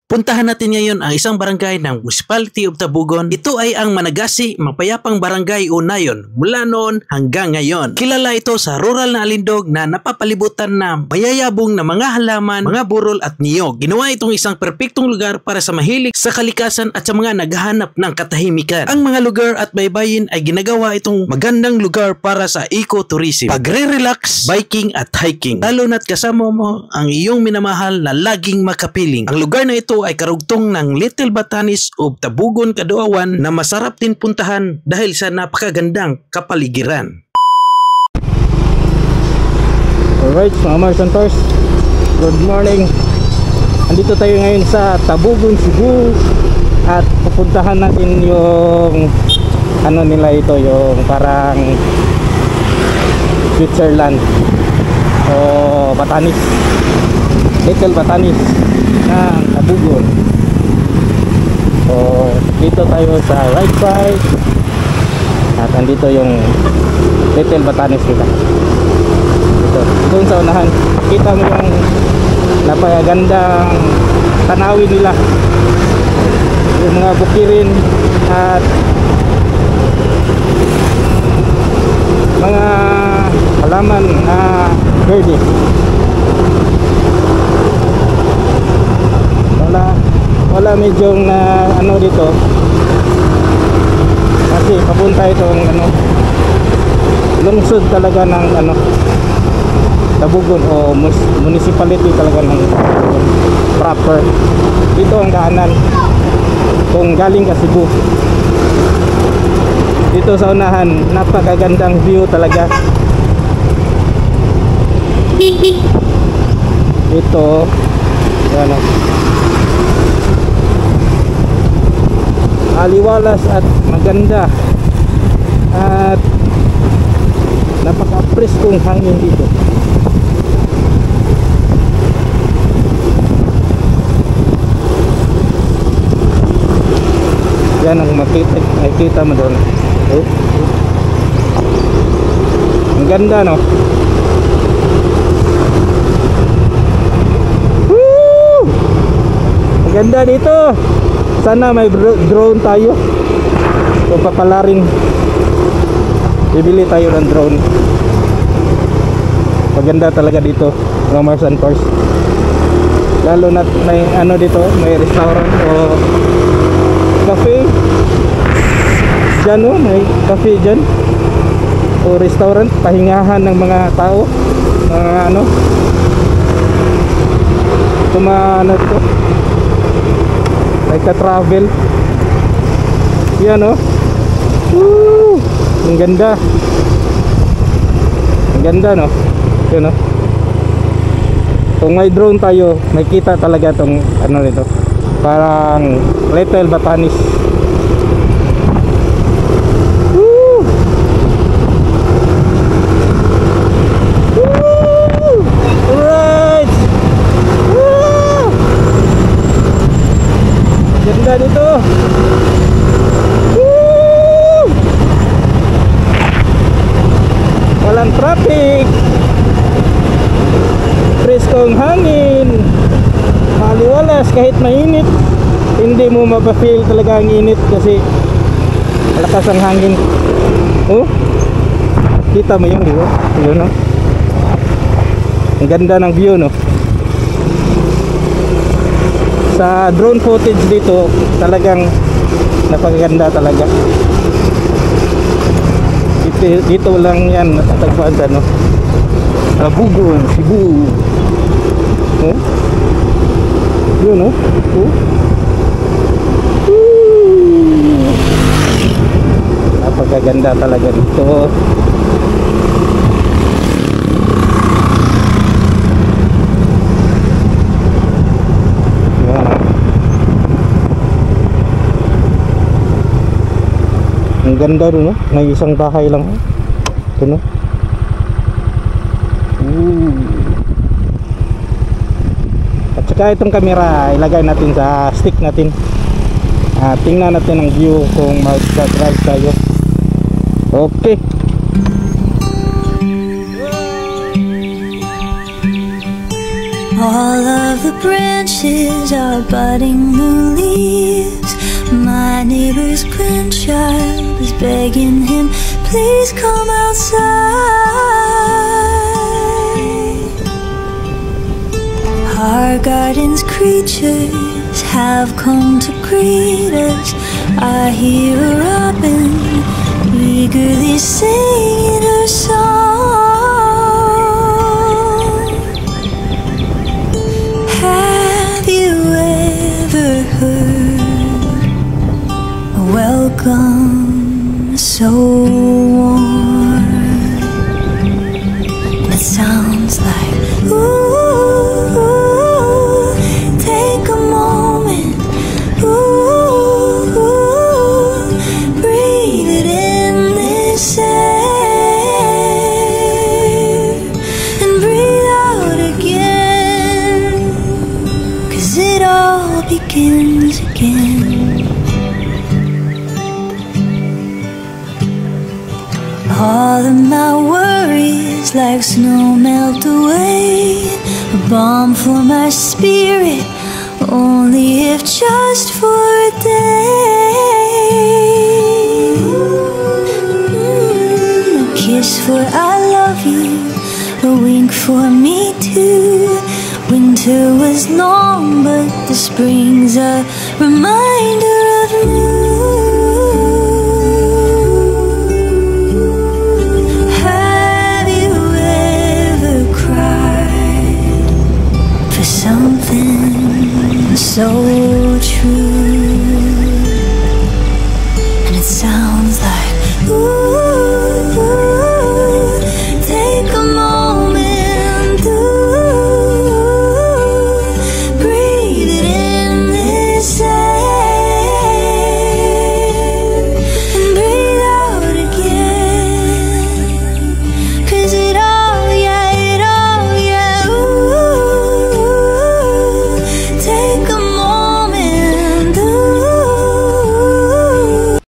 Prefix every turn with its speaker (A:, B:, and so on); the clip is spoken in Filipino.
A: Puntahan natin ngayon ang isang barangay ng Municipality of Tabugon. Ito ay ang Managasi, Mapayapang Barangay Unayon mula noon hanggang ngayon. Kilala ito sa rural na alindog na napapalibutan na mayayabong na mga halaman, mga burol at niyog. Ginawa itong isang perpektong lugar para sa mahilig sa kalikasan at sa mga naghahanap ng katahimikan. Ang mga lugar at baybayin ay ginagawa itong magandang lugar para sa ecotourism, pagre-relax, biking at hiking. Lalo na't kasama mo ang iyong minamahal na laging makapiling. Ang lugar na ito ay karugtong ng Little Batanes of Tabugon, Kaduawan na masarap din puntahan dahil sa napakagandang kapaligiran.
B: Alright mga Mars and Tours, good morning. Andito tayo ngayon sa Tabugon, Cebu at pupuntahan natin yung ano nila ito, yung parang Switzerland o Batanes, Little Batanes ng Tabugon. So dito tayo sa right side at andito yung Little Batanes nila. Dito, doon sa unahan kita mo yung napakagandang tanawin nila, yung mga bukirin at mga halaman na verde. Wala medyo na ano dito kasi papunta itong ano lungsod talaga ng ano Tabugon o municipality talaga ng Tabugon proper. Dito ang daanan kung galing ka Cebu. Dito sa unahan napakagandang view talaga. Ito ano, aliwalas at maganda at napaka-preskong hangin dito. Yan ang makita mo doon. Ang ganda no. Woo! Ang ganda dito. Sana may drone tayo. So papalarin, bibili tayo ng drone. Maganda talaga dito mga Mars and Tours. Lalo na may ano dito, may restaurant o cafe dyan, no? May cafe dyan o restaurant, pahingahan ng mga tao, mga ano ano dito, nagka-travel. Yan o. Woo! Ang ganda. Ang ganda no. Yan o. Kung may drone tayo, makita talaga tong ano nito, parang Little Batanes. Woo! Woo! Alright! Woo! Ganda dito. Woo! Walang traffic, preskong hangin, maliwalas kahit mainit. Hindi mo mapafeel talaga ang init kasi malakas ang hangin. Oh, kita mo yung view, yun no? Ang ganda ng view no. Sa drone footage dito talagang napakaganda talaga. Dito lang yan natagpuan sa no, Tabugon, Cebu. Oh, yun no. Oh, napakaganda talaga dito. Ang ganda doon no? May isang bahay lang ito no. At saka itong camera ilagay natin sa stick natin. Tingnan natin ang view kung mag-drive tayo. Okay.
C: All of the branches are budding new leaves. My neighbor's grandchild is begging him, please come outside. Our garden's creatures have come to greet us. I hear a robin eagerly singing her song. Have you ever heard a welcome so warm? It sounds like, ooh, take a moment, ooh, breathe it in this air and breathe out again, 'cause it all begins again. All of my worries like snow melt away, a balm for my spirit, only if just for a day. A kiss for I love you, a wink for me too. Winter was long, but the spring's a reminder of new. Something so true.